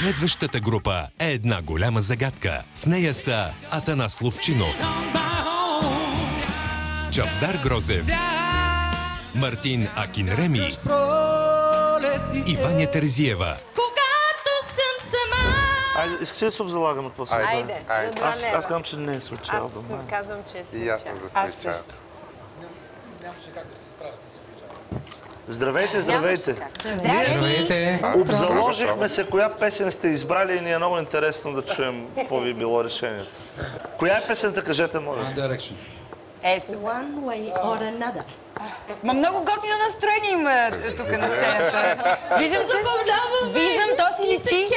Следващата група е една голяма загадка. В нея са Атанас Ловчинов, Чавдар Грозев, Мартин Акинреми и Ваня Терзиева. Когато съм сама. Айде, искаш ли да се обзалагам от после? Айде. Аз казвам, че не е случайно. Аз казвам, че е случайно. И аз съм за случайно. Здравейте, здравейте. Здравейте. Обзаложихме се коя песен сте избрали и ни е много интересно да чуем какво ви е било решението. Коя е песента, кажете, моля? Direction. One way or another. Ма много готино настроение има тук на сцената. Виждам, то си личи.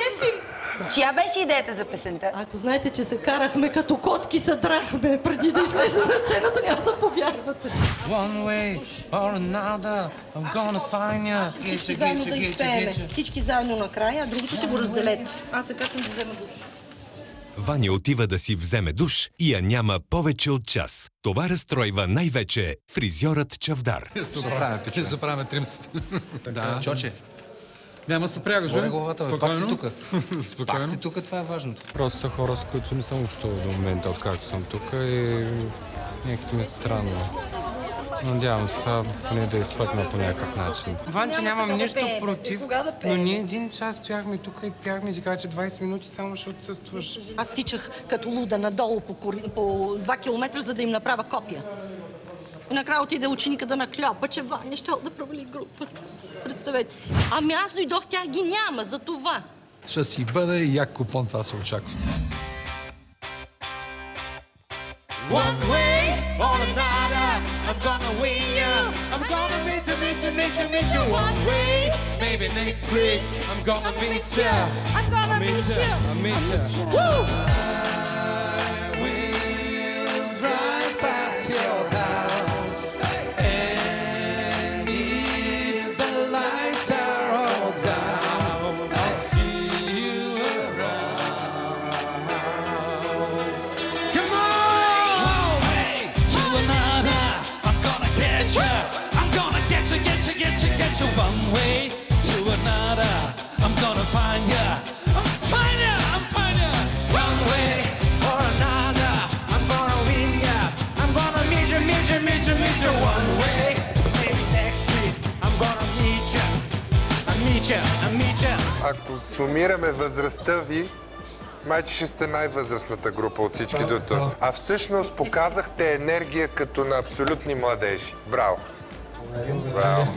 Чия беше идеята за песента? Ако знаете, че се карахме като котки, се драхме преди да излезем на сцената, няма да повярвате. One way or another, I'm gonna find you. Всички заедно да изпееме. Всички заедно накрая, а другото си го разделете. Аз се качвам да взема душ. Ваня отива да си вземе душ и я няма повече от час. Това разстройва най-вече фризьорът Чавдар. Ще се оправяме тримцата. Да. Чоче. Няма се прягаш, бе? Пак си тук. Спокойно. Пак си тук, това е важното. Просто са хора, с които не съм общувал до момента, откакто съм тук и някак ми е странно. Надявам се поне да изпъкна по някакъв начин. Ванче, нямам нищо против, но ние един час стояхме тук и пяхме и ти каза, че 20 минути само ще отсъстваш. Аз тичах като луда надолу по 2 километра, за да им направя копия. И накрая отиде ученика да наклепа, че Ваня ще да провали групата. Представете си. Ами аз дойдох, тях ги няма, за това. Ще си бъде и як купон, това се очаква. One way or another, I'm gonna win you. I'm gonna meet you one way. Maybe next week, I'm gonna meet you. I'm gonna meet you. I'll meet you. Woo! I will drive past your house, and if the lights are all down, I'll see you around. Come on! One way to another, I'm gonna get you. I'm gonna get you. One way to another, I'm gonna find you. I'm find you. One way or another, I'm gonna win you. I'm gonna meet you. One way, maybe next week, I'm gonna meet you. I meet you. Ако сумираме възрастта ви, майче ще сте най-възрастната група от всички до тук. А всъщност показахте енергия като на абсолютни младежи. Браво! Браво!